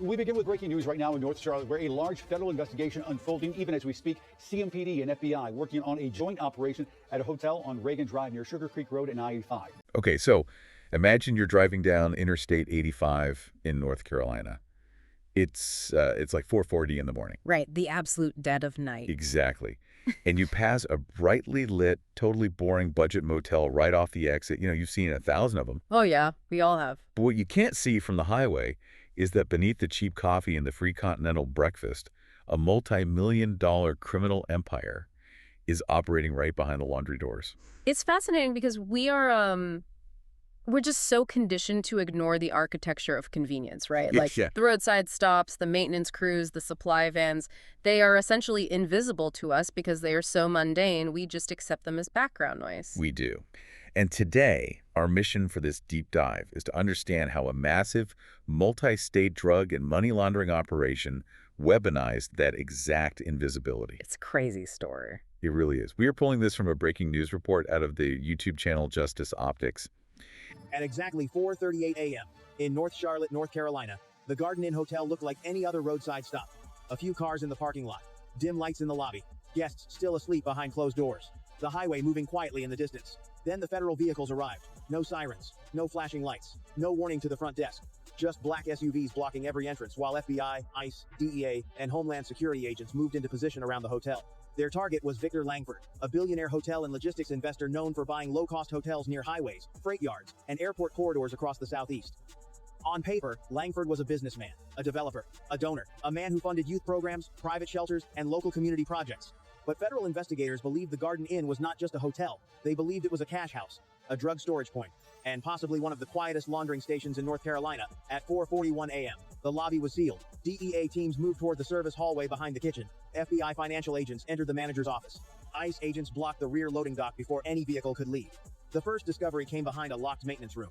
We begin with breaking news right now in North Charlotte, where a large federal investigation unfolding even as we speak. CMPD and FBI working on a joint operation at a hotel on Reagan Drive near Sugar Creek Road and I-85. Okay, so imagine you're driving down Interstate 85 in North Carolina. It's like 4:40 in the morning. Right, the absolute dead of night. Exactly. And you pass a brightly lit, totally boring budget motel right off the exit. You've seen 1,000 of them. Oh yeah, we all have. But what you can't see from the highway is that beneath the cheap coffee and the free continental breakfast, a multi-million-dollar criminal empire is operating right behind the laundry doors. It's fascinating because we're just so conditioned to ignore the architecture of convenience, right? Like Yeah. the roadside stops, the maintenance crews, the supply vans, they are essentially invisible to us because they are so mundane, we just accept them as background noise. We do. And today, our mission for this deep dive is to understand how a massive, multi-state drug and money laundering operation weaponized that exact invisibility. It's a crazy story. It really is. We are pulling this from a breaking news report out of the YouTube channel Justice Optics. At exactly 4:38 a.m. in North Charlotte, North Carolina, the Garden Inn Hotel looked like any other roadside stop. A few cars in the parking lot, dim lights in the lobby, guests still asleep behind closed doors, the highway moving quietly in the distance. Then the federal vehicles arrived. No sirens, no flashing lights, no warning to the front desk. Just black SUVs blocking every entrance while FBI, ICE, DEA, and Homeland Security agents moved into position around the hotel. Their target was Victor Langford, a billionaire hotel and logistics investor known for buying low-cost hotels near highways, freight yards, and airport corridors across the Southeast. On paper, Langford was a businessman, a developer, a donor, a man who funded youth programs, private shelters, and local community projects. But federal investigators believed the Garden Inn was not just a hotel. They believed it was a cash house, a drug storage point, and possibly one of the quietest laundering stations in North Carolina. At 4:41 a.m., the lobby was sealed. DEA teams moved toward the service hallway behind the kitchen. FBI financial agents entered the manager's office. ICE agents blocked the rear loading dock before any vehicle could leave. The first discovery came behind a locked maintenance room.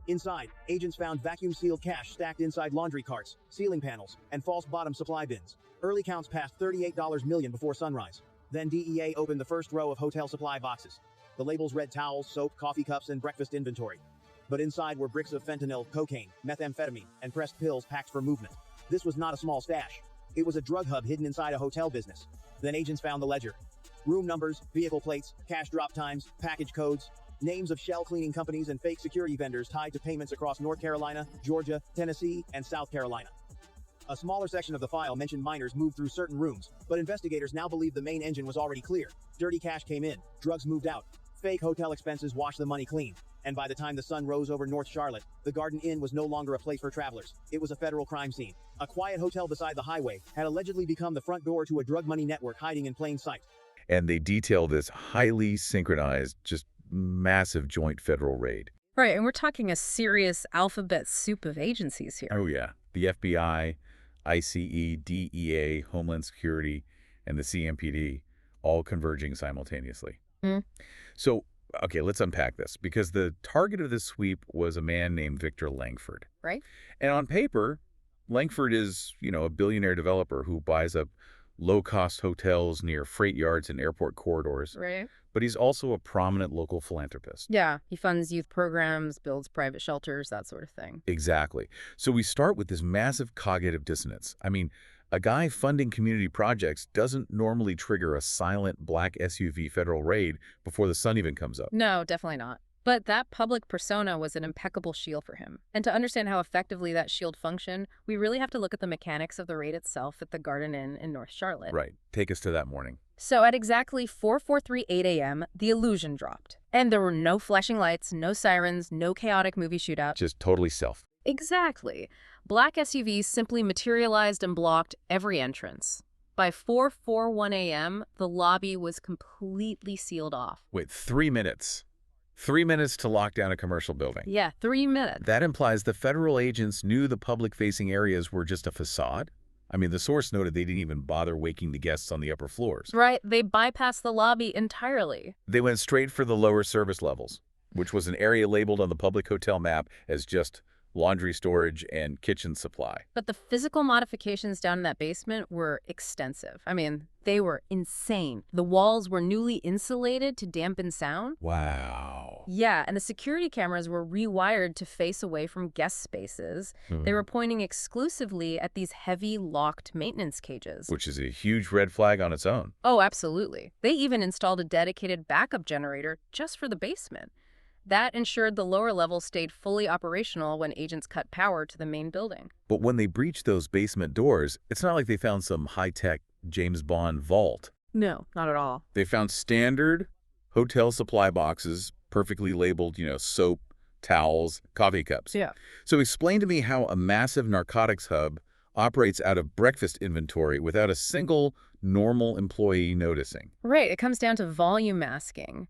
Inside, agents found vacuum-sealed cash stacked inside laundry carts, ceiling panels, and false bottom supply bins. Early counts passed $38 million before sunrise. Then DEA opened the first row of hotel supply boxes. The labels read towels, soap, coffee cups, and breakfast inventory. But inside were bricks of fentanyl, cocaine, methamphetamine, and pressed pills packed for movement. This was not a small stash. It was a drug hub hidden inside a hotel business. Then agents found the ledger. Room numbers, vehicle plates, cash drop times, package codes, names of shell cleaning companies and fake security vendors tied to payments across North Carolina, Georgia, Tennessee, and South Carolina. A smaller section of the file mentioned minors moved through certain rooms, but investigators now believe the main engine was already clear. Dirty cash came in, drugs moved out, fake hotel expenses washed the money clean. And by the time the sun rose over North Charlotte, the Garden Inn was no longer a place for travelers. It was a federal crime scene. A quiet hotel beside the highway had allegedly become the front door to a drug money network hiding in plain sight. And they detail this highly synchronized, just massive joint federal raid. Right, and we're talking a serious alphabet soup of agencies here. Oh, yeah. The FBI, ICE, DEA, Homeland Security, and the CMPD all converging simultaneously. So, okay, let's unpack this, because the target of this sweep was a man named Victor Langford. Right. And on paper, Langford is, a billionaire developer who buys up low-cost hotels near freight yards and airport corridors. Right. But he's also a prominent local philanthropist. Yeah, he funds youth programs, builds private shelters, that sort of thing. Exactly. So we start with this massive cognitive dissonance. I mean, a guy funding community projects doesn't normally trigger a silent black SUV federal raid before the sun even comes up. No, definitely not. But that public persona was an impeccable shield for him. And to understand how effectively that shield functioned, we really have to look at the mechanics of the raid itself at the Garden Inn in North Charlotte. Right. Take us to that morning. So at exactly 4:38 a.m., the illusion dropped. And there were no flashing lights, no sirens, no chaotic movie shootout. Just totally self. Exactly. Black SUVs simply materialized and blocked every entrance. By 4:41 a.m., the lobby was completely sealed off. Wait, 3 minutes. 3 minutes to lock down a commercial building. Yeah, 3 minutes. That implies the federal agents knew the public-facing areas were just a facade. I mean, the source noted they didn't even bother waking the guests on the upper floors. Right, they bypassed the lobby entirely. They went straight for the lower service levels, which was an area labeled on the public hotel map as just laundry storage, and kitchen supply. But the physical modifications down in that basement were extensive. I mean, they were insane. The walls were newly insulated to dampen sound. Wow. Yeah, and the security cameras were rewired to face away from guest spaces. They were pointing exclusively at these heavy, locked maintenance cages. Which is a huge red flag on its own. Oh, absolutely. They even installed a dedicated backup generator just for the basement. That ensured the lower levels stayed fully operational when agents cut power to the main building. But when they breached those basement doors, it's not like they found some high-tech James Bond vault. No, not at all. They found standard hotel supply boxes, perfectly labeled, soap, towels, coffee cups. Yeah. So explain to me how a massive narcotics hub operates out of breakfast inventory without a single normal employee noticing. Right, it comes down to volume masking.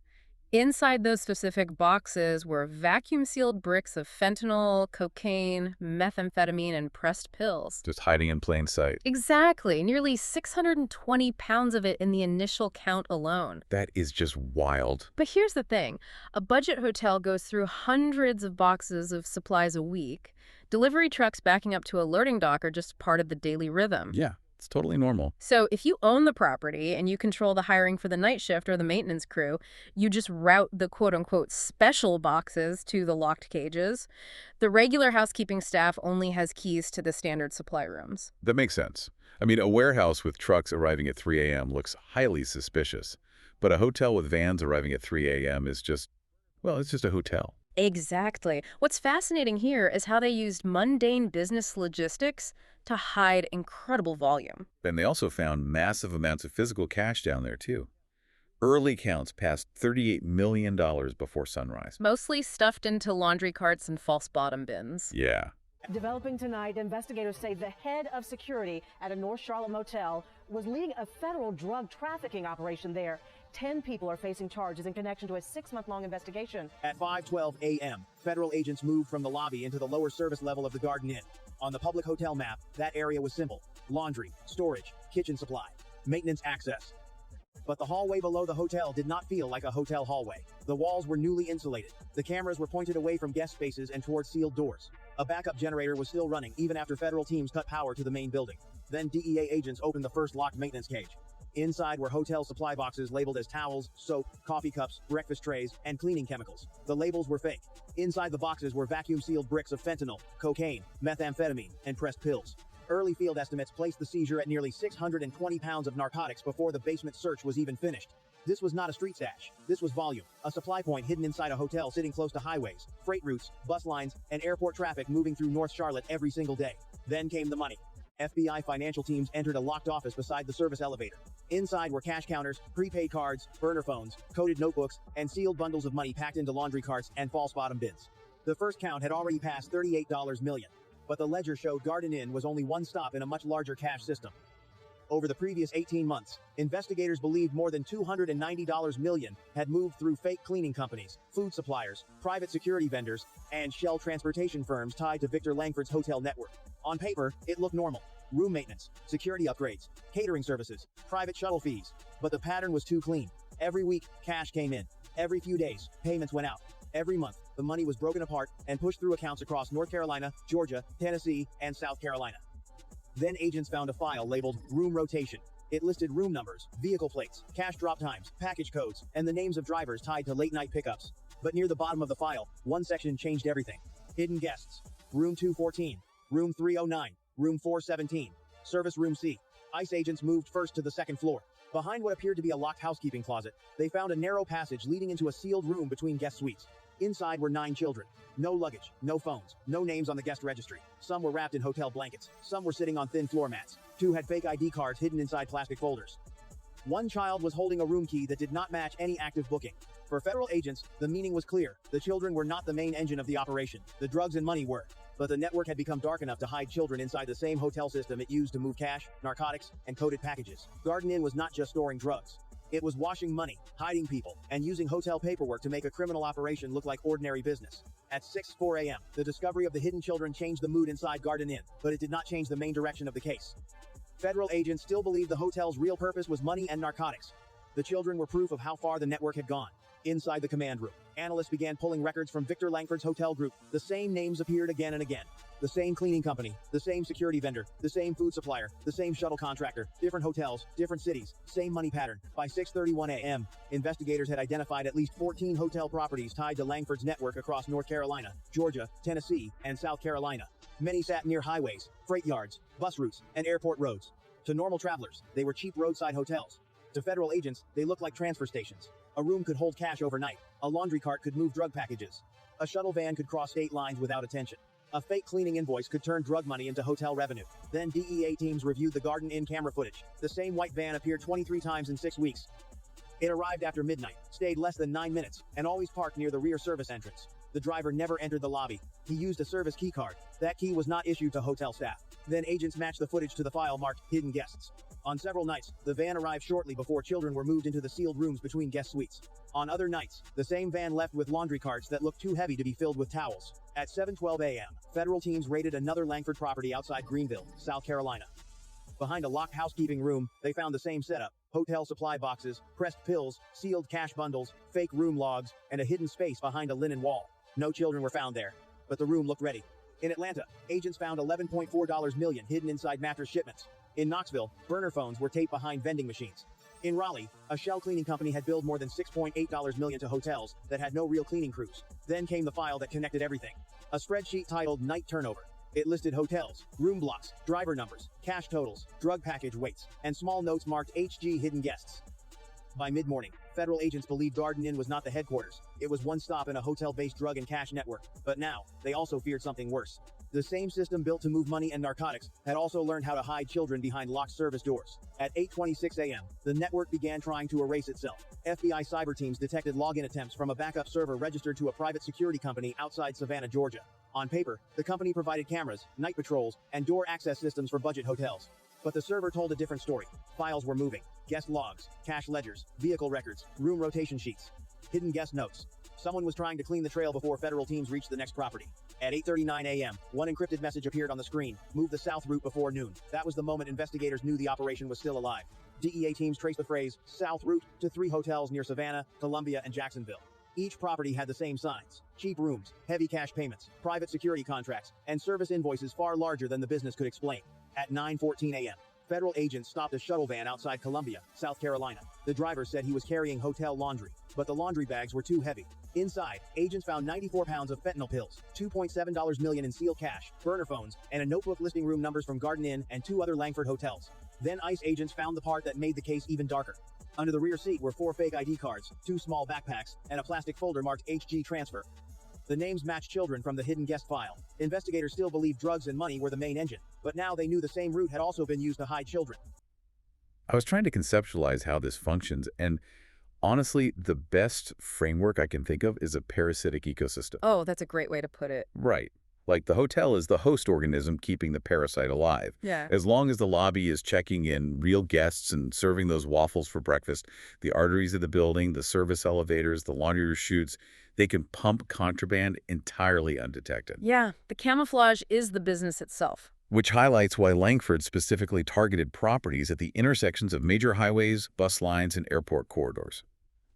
Inside those specific boxes were vacuum-sealed bricks of fentanyl, cocaine, methamphetamine, and pressed pills. Just hiding in plain sight. Exactly. Nearly 620 pounds of it in the initial count alone. That is just wild. But here's the thing. A budget hotel goes through hundreds of boxes of supplies a week. Delivery trucks backing up to a loading dock are just part of the daily rhythm. Yeah, it's totally normal. So if you own the property and you control the hiring for the night shift or the maintenance crew, you just route the quote-unquote special boxes to the locked cages. The regular housekeeping staff only has keys to the standard supply rooms. That makes sense. I mean, a warehouse with trucks arriving at 3 a.m. looks highly suspicious. But a hotel with vans arriving at 3 a.m. is just, well, it's just a hotel. Exactly. What's fascinating here is how they used mundane business logistics to hide incredible volume. And they also found massive amounts of physical cash down there, too. Early counts passed $38 million before sunrise. Mostly stuffed into laundry carts and false bottom bins. Yeah. Developing tonight, investigators say the head of security at a North Charlotte motel was leading a federal drug trafficking operation there. 10 people are facing charges in connection to a 6-month-long investigation. At 5:12 a.m., federal agents moved from the lobby into the lower service level of the Garden Inn. On the public hotel map, that area was simple: laundry, storage, kitchen supply, maintenance access. But the hallway below the hotel did not feel like a hotel hallway. The walls were newly insulated. The cameras were pointed away from guest spaces and towards sealed doors. A backup generator was still running even after federal teams cut power to the main building. Then DEA agents opened the first locked maintenance cage. Inside were hotel supply boxes labeled as towels, soap, coffee cups, breakfast trays, and cleaning chemicals. The labels were fake. Inside the boxes were vacuum-sealed bricks of fentanyl, cocaine, methamphetamine, and pressed pills. Early field estimates placed the seizure at nearly 620 pounds of narcotics before the basement search was even finished. This was not a street stash. This was volume, a supply point hidden inside a hotel sitting close to highways, freight routes, bus lines, and airport traffic moving through North Charlotte every single day. Then came the money. FBI financial teams entered a locked office beside the service elevator. Inside were cash counters, prepaid cards, burner phones, coded notebooks, and sealed bundles of money packed into laundry carts and false bottom bins. The first count had already passed $38 million, but the ledger showed Garden Inn was only one stop in a much larger cash system. Over the previous 18 months, investigators believed more than $290 million had moved through fake cleaning companies, food suppliers, private security vendors, and shell transportation firms tied to Victor Langford's hotel network. On paper, it looked normal. Room maintenance, security upgrades, catering services, private shuttle fees. But the pattern was too clean. Every week, cash came in. Every few days, payments went out. Every month, the money was broken apart and pushed through accounts across North Carolina, Georgia, Tennessee, and South Carolina. Then agents found a file labeled Room Rotation. It listed room numbers, vehicle plates, cash drop times, package codes, and the names of drivers tied to late-night pickups. But near the bottom of the file, one section changed everything. Hidden guests. Room 214. Room 309. Room 417. Service Room C. ICE agents moved first to the second floor. Behind what appeared to be a locked housekeeping closet, they found a narrow passage leading into a sealed room between guest suites. Inside were 9 children. No luggage, no phones, no names on the guest registry. Some were wrapped in hotel blankets. Some were sitting on thin floor mats. 2 had fake ID cards hidden inside plastic folders. 1 child was holding a room key that did not match any active booking. For federal agents, the meaning was clear. The children were not the main engine of the operation. The drugs and money were. But the network had become dark enough to hide children inside the same hotel system it used to move cash, narcotics, and coded packages. Garden Inn was not just storing drugs. It was washing money, hiding people, and using hotel paperwork to make a criminal operation look like ordinary business. At 6:04 a.m., the discovery of the hidden children changed the mood inside Garden Inn, but it did not change the main direction of the case. Federal agents still believed the hotel's real purpose was money and narcotics. The children were proof of how far the network had gone. Inside the command room, analysts began pulling records from Victor Langford's hotel group. The same names appeared again and again. The same cleaning company, the same security vendor, the same food supplier, the same shuttle contractor, different hotels, different cities, same money pattern. By 6:31 a.m., investigators had identified at least 14 hotel properties tied to Langford's network across North Carolina, Georgia, Tennessee, and South Carolina. Many sat near highways, freight yards, bus routes, and airport roads. To normal travelers, they were cheap roadside hotels. To federal agents, they looked like transfer stations. A room could hold cash overnight. A laundry cart could move drug packages. A shuttle van could cross state lines without attention. A fake cleaning invoice could turn drug money into hotel revenue. Then DEA teams reviewed the Garden Inn camera footage. The same white van appeared 23 times in 6 weeks. It arrived after midnight, stayed less than 9 minutes, and always parked near the rear service entrance. The driver never entered the lobby. He used a service key card. That key was not issued to hotel staff. Then agents matched the footage to the file marked hidden guests. On several nights, the van arrived shortly before children were moved into the sealed rooms between guest suites. On other nights, the same van left with laundry carts that looked too heavy to be filled with towels. At 7:12 a.m., federal teams raided another Langford property outside Greenville, South Carolina. Behind a locked housekeeping room, they found the same setup: hotel supply boxes, pressed pills, sealed cash bundles, fake room logs, and a hidden space behind a linen wall. No children were found there, but the room looked ready. In Atlanta, agents found $11.4 million hidden inside mattress shipments. In Knoxville, burner phones were taped behind vending machines. In Raleigh, a shell cleaning company had billed more than $6.8 million to hotels that had no real cleaning crews. Then came the file that connected everything. A spreadsheet titled Night Turnover. It listed hotels, room blocks, driver numbers, cash totals, drug package weights, and small notes marked HG hidden guests. By mid-morning, federal agents believed Garden Inn was not the headquarters. It was one stop in a hotel-based drug and cash network. But now, they also feared something worse. The same system built to move money and narcotics had also learned how to hide children behind locked service doors. At 8:26 a.m., the network began trying to erase itself. FBI cyber teams detected login attempts from a backup server registered to a private security company outside Savannah, Georgia. On paper, the company provided cameras, night patrols, and door access systems for budget hotels. But the server told a different story. Files were moving. Guest logs, cash ledgers, vehicle records, room rotation sheets, hidden guest notes. Someone was trying to clean the trail before federal teams reached the next property. At 8:39 a.m., one encrypted message appeared on the screen: move the south route before noon. That was the moment investigators knew the operation was still alive. DEA teams traced the phrase south route to 3 hotels near Savannah, Columbia, and Jacksonville. Each property had the same signs: cheap rooms, heavy cash payments, private security contracts, and service invoices far larger than the business could explain. At 9:14 a.m., federal agents stopped a shuttle van outside Columbia, South Carolina. The driver said he was carrying hotel laundry, but the laundry bags were too heavy. Inside, agents found 94 pounds of fentanyl pills, $2.7 million in sealed cash, burner phones, and a notebook listing room numbers from Garden Inn and 2 other Langford hotels. Then ICE agents found the part that made the case even darker. Under the rear seat were 4 fake ID cards, 2 small backpacks, and a plastic folder marked HG Transfer. The names matched children from the hidden guest file. Investigators still believed drugs and money were the main engine, but now they knew the same route had also been used to hide children. I was trying to conceptualize how this functions, and honestly, the best framework I can think of is a parasitic ecosystem. Oh, that's a great way to put it. Right. Like the hotel is the host organism keeping the parasite alive. Yeah. As long as the lobby is checking in real guests and serving those waffles for breakfast, the arteries of the building, the service elevators, the laundry chutes, they can pump contraband entirely undetected. Yeah, the camouflage is the business itself. Which highlights why Langford specifically targeted properties at the intersections of major highways, bus lines, and airport corridors.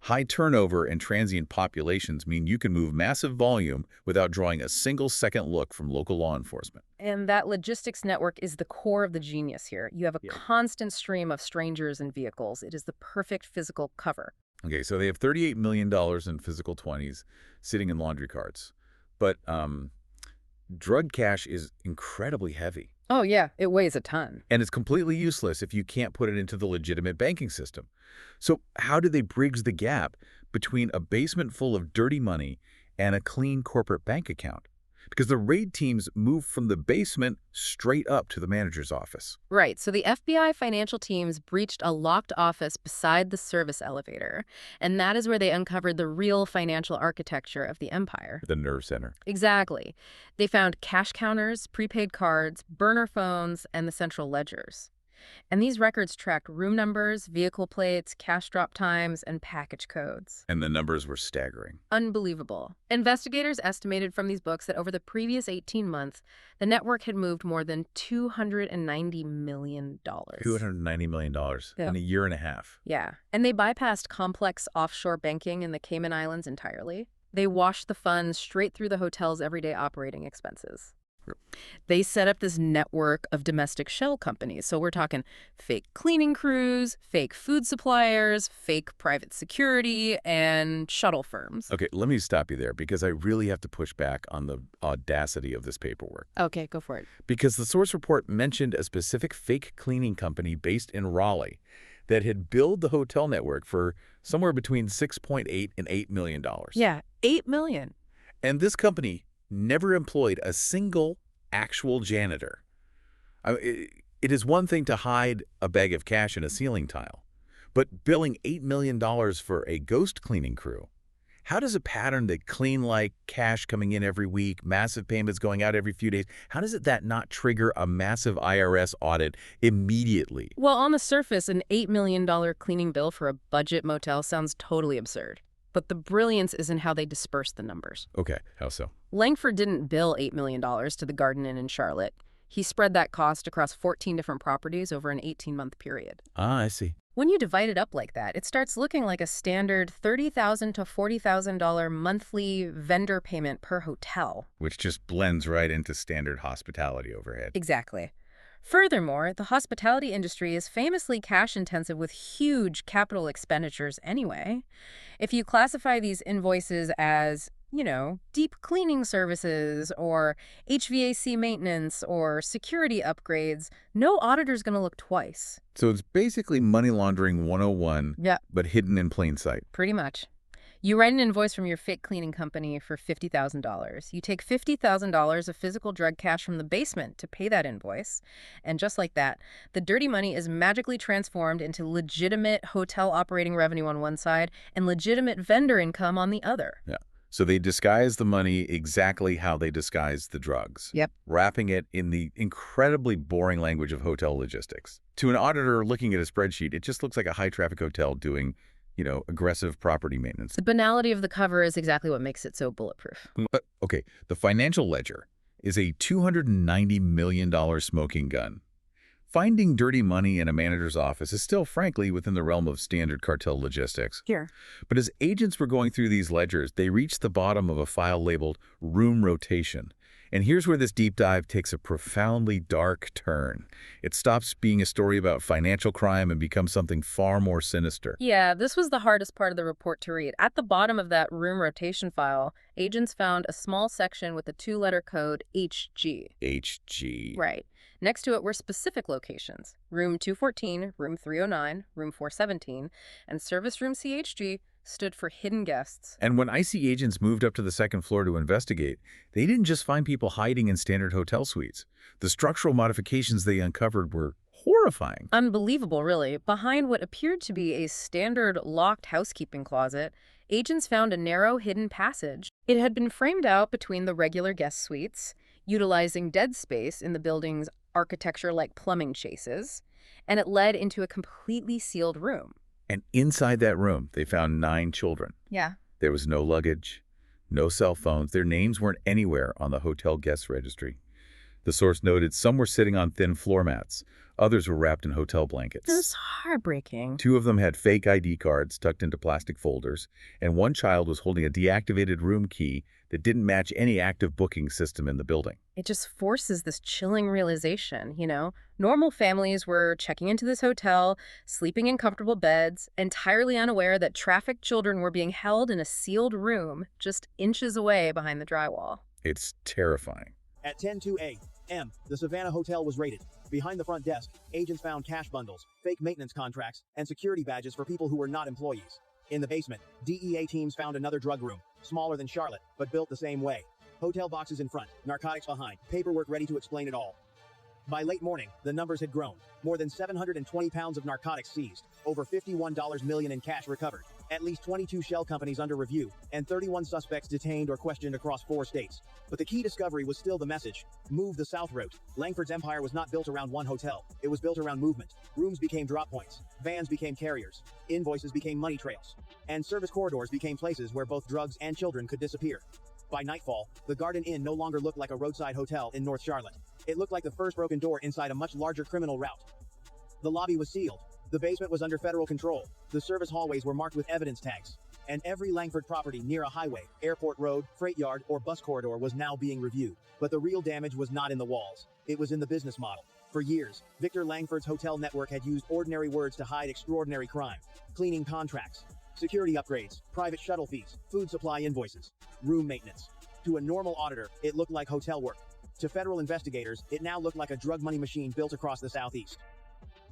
High turnover and transient populations mean you can move massive volume without drawing a single second look from local law enforcement. And that logistics network is the core of the genius here. You have a constant stream of strangers and vehicles. It is the perfect physical cover. Okay, so they have $38 million in physical 20s sitting in laundry carts. But drug cash is incredibly heavy. Oh, yeah, it weighs a ton. And it's completely useless if you can't put it into the legitimate banking system. So how do they bridge the gap between a basement full of dirty money and a clean corporate bank account? Because the raid teams move from the basement straight up to the manager's office. Right. So the FBI financial teams breached a locked office beside the service elevator, and that is where they uncovered the real financial architecture of the empire. The nerve center. Exactly. They found cash counters, prepaid cards, burner phones, and the central ledgers. And these records tracked room numbers, vehicle plates, cash drop times, and package codes. And the numbers were staggering. Unbelievable. Investigators estimated from these books that over the previous 18 months, the network had moved more than $290 million. $290 million in a year and a half. Yeah. And they bypassed complex offshore banking in the Cayman Islands entirely. They washed the funds straight through the hotel's everyday operating expenses. They set up this network of domestic shell companies. So we're talking fake cleaning crews, fake food suppliers, fake private security, and shuttle firms. Okay, let me stop you there because I really have to push back on the audacity of this paperwork. Okay, go for it. Because the source report mentioned a specific fake cleaning company based in Raleigh that had billed the hotel network for somewhere between $6.8 and $8 million. Yeah, $8 million. And this company never employed a single actual janitor. It is one thing to hide a bag of cash in a ceiling tile, but billing $8 million for a ghost cleaning crew. How does a pattern that clean like cash coming in every week, massive payments going out every few days, how does that not trigger a massive IRS audit immediately? Well, on the surface, an $8 million cleaning bill for a budget motel sounds totally absurd. But the brilliance is in how they disperse the numbers. Okay, how so? Langford didn't bill $8 million to the Garden Inn in Charlotte. He spread that cost across 14 different properties over an 18-month period. Ah, I see. When you divide it up like that, it starts looking like a standard $30,000 to $40,000 monthly vendor payment per hotel. Which just blends right into standard hospitality overhead. Exactly. Furthermore, the hospitality industry is famously cash-intensive with huge capital expenditures anyway. If you classify these invoices as, deep cleaning services or HVAC maintenance or security upgrades, no auditor's going to look twice. So it's basically money laundering 101, but hidden in plain sight. Pretty much. You write an invoice from your fake cleaning company for $50,000. You take $50,000 of physical drug cash from the basement to pay that invoice. And just like that, the dirty money is magically transformed into legitimate hotel operating revenue on one side and legitimate vendor income on the other. Yeah. So they disguise the money exactly how they disguise the drugs. Yep. Wrapping it in the incredibly boring language of hotel logistics. To an auditor looking at a spreadsheet, it just looks like a high-traffic hotel doing aggressive property maintenance. The banality of the cover is exactly what makes it so bulletproof. Okay, the financial ledger is a $290 million smoking gun. Finding dirty money in a manager's office is still, frankly, within the realm of standard cartel logistics. Sure. But as agents were going through these ledgers, they reached the bottom of a file labeled room rotation. And here's where this deep dive takes a profoundly dark turn. It stops being a story about financial crime and becomes something far more sinister. Yeah, this was the hardest part of the report to read. At the bottom of that room rotation file, agents found a small section with a two-letter code HG. HG. Right. Next to it were specific locations: room 214, room 309, room 417, and service room CHG stood for hidden guests. And when IC agents moved up to the second floor to investigate, they didn't just find people hiding in standard hotel suites. The structural modifications they uncovered were horrifying. Unbelievable, really. Behind what appeared to be a standard locked housekeeping closet, agents found a narrow hidden passage. It had been framed out between the regular guest suites, utilizing dead space in the building's architecture like plumbing chases, and it led into a completely sealed room. And inside that room, they found 9 children. Yeah. There was no luggage, no cell phones. Their names weren't anywhere on the hotel guest registry. The source noted some were sitting on thin floor mats. Others were wrapped in hotel blankets. It was heartbreaking. 2 of them had fake ID cards tucked into plastic folders, and 1 child was holding a deactivated room key that didn't match any active booking system in the building. It just forces this chilling realization, Normal families were checking into this hotel, sleeping in comfortable beds, entirely unaware that trafficked children were being held in a sealed room just inches away behind the drywall. It's terrifying. At 10:02 a.m., the Savannah Hotel was raided. Behind the front desk, agents found cash bundles, fake maintenance contracts, and security badges for people who were not employees. In the basement, DEA teams found another drug room, smaller than Charlotte, but built the same way. Hotel boxes in front, narcotics behind, paperwork ready to explain it all. By late morning, the numbers had grown. More than 720 pounds of narcotics seized, over $51 million in cash recovered. At least 22 shell companies under review, and 31 suspects detained or questioned across 4 states. But the key discovery was still the message: move the south route. Langford's empire was not built around one hotel. It was built around movement. Rooms became drop points. Vans became carriers. Invoices became money trails. And service corridors became places where both drugs and children could disappear. By nightfall, the Garden Inn no longer looked like a roadside hotel in North Charlotte. It looked like the first broken door inside a much larger criminal route. The lobby was sealed. The basement was under federal control. The service hallways were marked with evidence tags. And every Langford property near a highway, airport road, freight yard, or bus corridor was now being reviewed. But the real damage was not in the walls. It was in the business model. For years, Victor Langford's hotel network had used ordinary words to hide extraordinary crime. Cleaning contracts, security upgrades, private shuttle fees, food supply invoices, room maintenance. To a normal auditor, it looked like hotel work. To federal investigators, it now looked like a drug money machine built across the Southeast.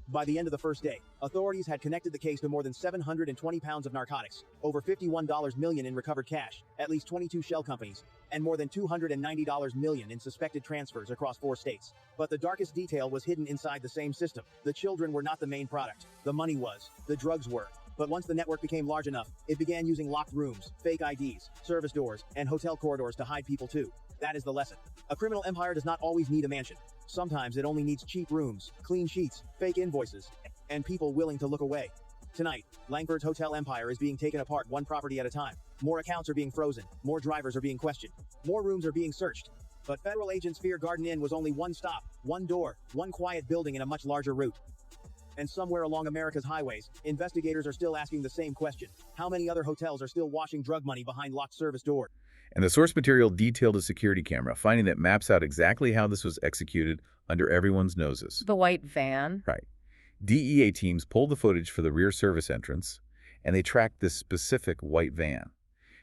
By the end of the first day, authorities had connected the case to more than 720 pounds of narcotics, over $51 million in recovered cash, at least 22 shell companies, and more than $290 million in suspected transfers across 4 states. But the darkest detail was hidden inside the same system. The children were not the main product. The money was. The drugs were. But once the network became large enough, it began using locked rooms, fake IDs, service doors, and hotel corridors to hide people too. That is the lesson. A criminal empire does not always need a mansion. Sometimes it only needs cheap rooms, clean sheets, fake invoices, and people willing to look away. Tonight, Langford's hotel empire is being taken apart one property at a time. More accounts are being frozen, more drivers are being questioned, more rooms are being searched. But federal agents fear Garden Inn was only one stop, one door, one quiet building in a much larger route. And somewhere along America's highways, investigators are still asking the same question. How many other hotels are still washing drug money behind locked service doors? And the source material detailed a security camera, finding that maps out exactly how this was executed under everyone's noses. The white van? Right. DEA teams pulled the footage for the rear service entrance, and they tracked this specific white van.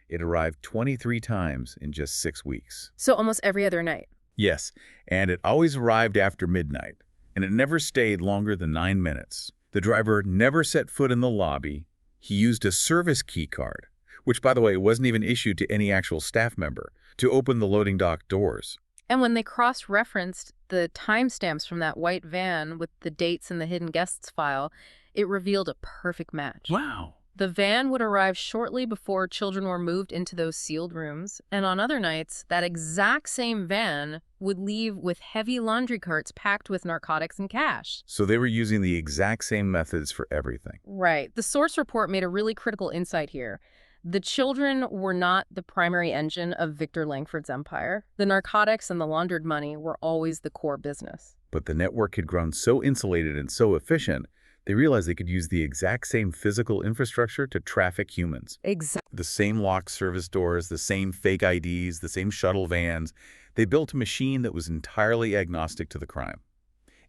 It arrived 23 times in just 6 weeks. So almost every other night? Yes, and it always arrived after midnight, and it never stayed longer than 9 minutes. The driver never set foot in the lobby. He used a service key card, which, by the way, wasn't even issued to any actual staff member, to open the loading dock doors. And when they cross-referenced the timestamps from that white van with the dates in the hidden guests file, it revealed a perfect match. Wow. The van would arrive shortly before children were moved into those sealed rooms, and on other nights, that exact same van would leave with heavy laundry carts packed with narcotics and cash. So they were using the exact same methods for everything. Right. The source report made a really critical insight here. The children were not the primary engine of Victor Langford's empire. The narcotics and the laundered money were always the core business. But the network had grown so insulated and so efficient, they realized they could use the exact same physical infrastructure to traffic humans. Exactly. The same locked service doors, the same fake IDs, the same shuttle vans. They built a machine that was entirely agnostic to the crime.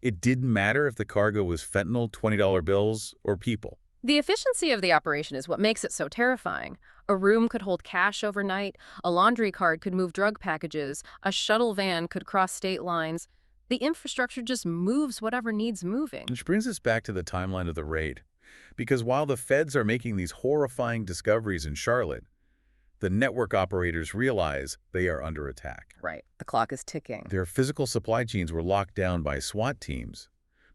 It didn't matter if the cargo was fentanyl, $20 bills, or people. The efficiency of the operation is what makes it so terrifying. A room could hold cash overnight, a laundry cart could move drug packages, a shuttle van could cross state lines. The infrastructure just moves whatever needs moving. Which brings us back to the timeline of the raid. Because while the feds are making these horrifying discoveries in Charlotte, the network operators realize they are under attack. Right. The clock is ticking. Their physical supply chains were locked down by SWAT teams.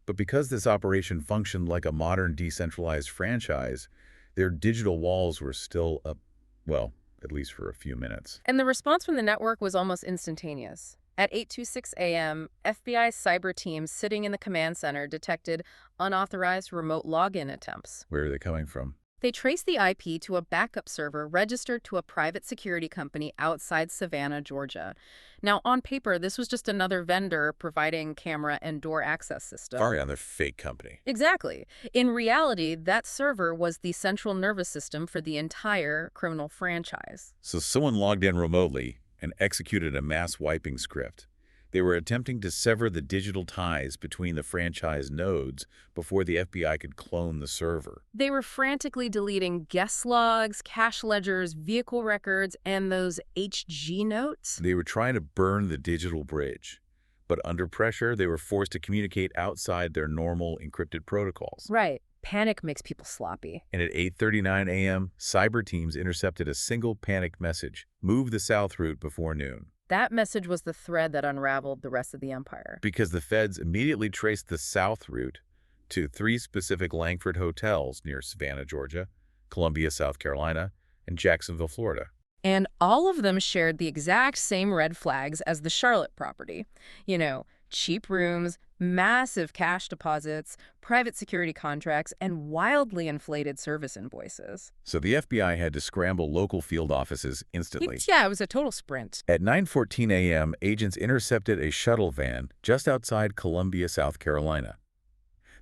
But because this operation functioned like a modern decentralized franchise, their digital walls were still up, well, at least for a few minutes. And the response from the network was almost instantaneous. At 8:26 a.m., FBI cyber teams sitting in the command center detected unauthorized remote login attempts. Where are they coming from? They traced the IP to a backup server registered to a private security company outside Savannah, Georgia. Now, on paper, this was just another vendor providing camera and door access system. Sorry, on their fake company. Exactly. In reality, that server was the central nervous system for the entire criminal franchise. So someone logged in remotely and executed a mass wiping script. They were attempting to sever the digital ties between the franchise nodes before the FBI could clone the server. They were frantically deleting guest logs, cash ledgers, vehicle records, and those HG notes. They were trying to burn the digital bridge. But under pressure, they were forced to communicate outside their normal encrypted protocols. Right. Panic makes people sloppy. And at 8:39 a.m., cyber teams intercepted a single panicked message: move the south route before noon. That message was the thread that unraveled the rest of the empire. Because the feds immediately traced the south route to 3 specific Langford hotels near Savannah, Georgia, Columbia, South Carolina, and Jacksonville, Florida. And all of them shared the exact same red flags as the Charlotte property. You know, cheap rooms, massive cash deposits, private security contracts, and wildly inflated service invoices. So the FBI had to scramble local field offices instantly. Yeah, it was a total sprint. At 9:14 a.m., agents intercepted a shuttle van just outside Columbia, South Carolina.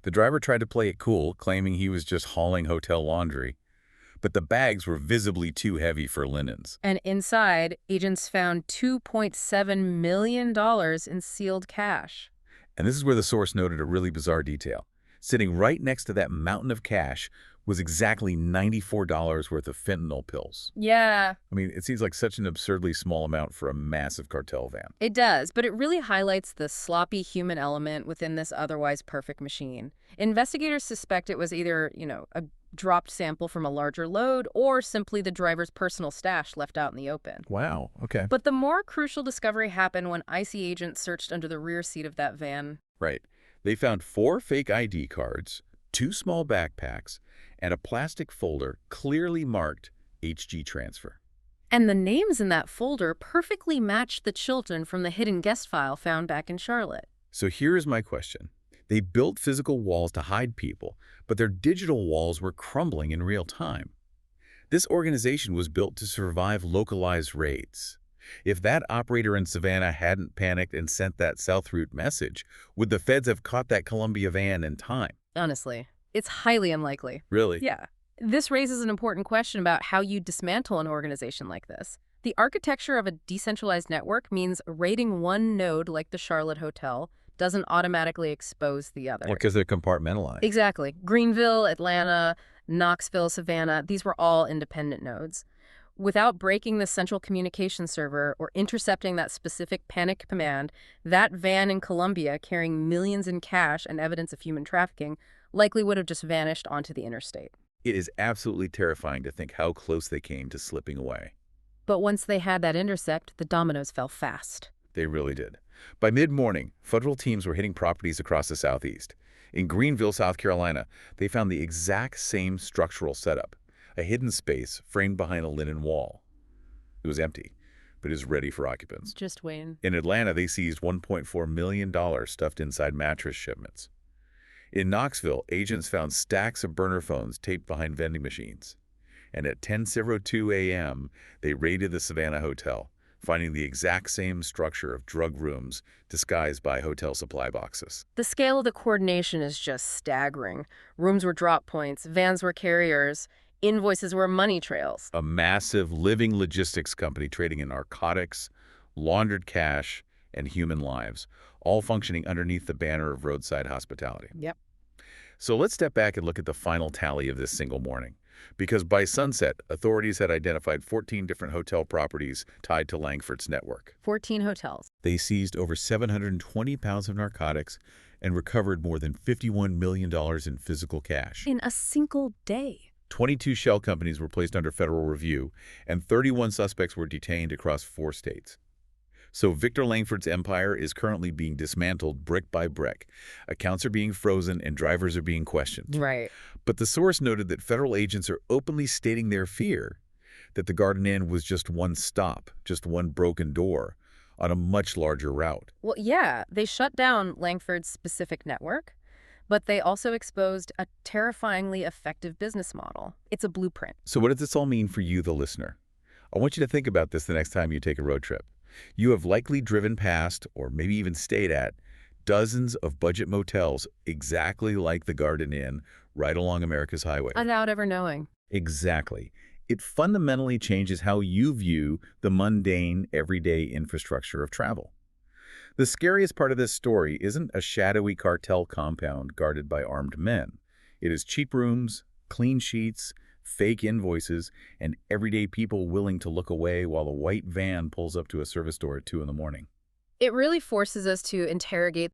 The driver tried to play it cool, claiming he was just hauling hotel laundry. But the bags were visibly too heavy for linens. And inside, agents found $2.7 million in sealed cash. And this is where the source noted a really bizarre detail. Sitting right next to that mountain of cash was exactly $94 worth of fentanyl pills. Yeah. I mean, it seems like such an absurdly small amount for a massive cartel van. It does, but it really highlights the sloppy human element within this otherwise perfect machine. Investigators suspect it was either, a dropped sample from a larger load or simply the driver's personal stash left out in the open. Wow, okay. But the more crucial discovery happened when IC agents searched under the rear seat of that van. Right. They found 4 fake ID cards, 2 small backpacks, and a plastic folder clearly marked HG Transfer. And the names in that folder perfectly matched the children from the hidden guest file found back in Charlotte. So here is my question. They built physical walls to hide people, but their digital walls were crumbling in real time. This organization was built to survive localized raids. If that operator in Savannah hadn't panicked and sent that South Route message, would the feds have caught that Columbia van in time? Honestly, it's highly unlikely. Really? Yeah. This raises an important question about how you dismantle an organization like this. The architecture of a decentralized network means raiding one node like the Charlotte Hotel doesn't automatically expose the other. Because they're compartmentalized. Exactly. Greenville, Atlanta, Knoxville, Savannah, these were all independent nodes. Without breaking the central communication server or intercepting that specific panic command, that van in Columbia carrying millions in cash and evidence of human trafficking likely would have just vanished onto the interstate. It is absolutely terrifying to think how close they came to slipping away. But once they had that intercept, the dominoes fell fast. They really did. By mid-morning, federal teams were hitting properties across the Southeast. In Greenville, South Carolina, they found the exact same structural setup, a hidden space framed behind a linen wall. It was empty, but it was ready for occupants. Just waiting. In Atlanta, they seized $1.4 million stuffed inside mattress shipments. In Knoxville, agents found stacks of burner phones taped behind vending machines. And at 10:02 a.m., they raided the Savannah Hotel, finding the exact same structure of drug rooms disguised by hotel supply boxes. The scale of the coordination is just staggering. Rooms were drop points, vans were carriers, invoices were money trails. A massive living logistics company trading in narcotics, laundered cash, and human lives, all functioning underneath the banner of roadside hospitality. Yep. So let's step back and look at the final tally of this single morning. Because by sunset, authorities had identified 14 different hotel properties tied to Langford's network. 14 hotels. They seized over 720 pounds of narcotics and recovered more than $51 million in physical cash. In a single day. 22 shell companies were placed under federal review, and 31 suspects were detained across 4 states. So Victor Langford's empire is currently being dismantled brick by brick. Accounts are being frozen and drivers are being questioned. Right. But the source noted that federal agents are openly stating their fear that the Garden Inn was just one stop, just one broken door on a much larger route. Well, yeah, they shut down Langford's specific network, but they also exposed a terrifyingly effective business model. It's a blueprint. So what does this all mean for you, the listener? I want you to think about this the next time you take a road trip. You have likely driven past, or maybe even stayed at, dozens of budget motels exactly like the Garden Inn right along America's highway. Without ever knowing. Exactly. It fundamentally changes how you view the mundane, everyday infrastructure of travel. The scariest part of this story isn't a shadowy cartel compound guarded by armed men. It is cheap rooms, clean sheets, fake invoices, and everyday people willing to look away while a white van pulls up to a service door at 2 in the morning. It really forces us to interrogate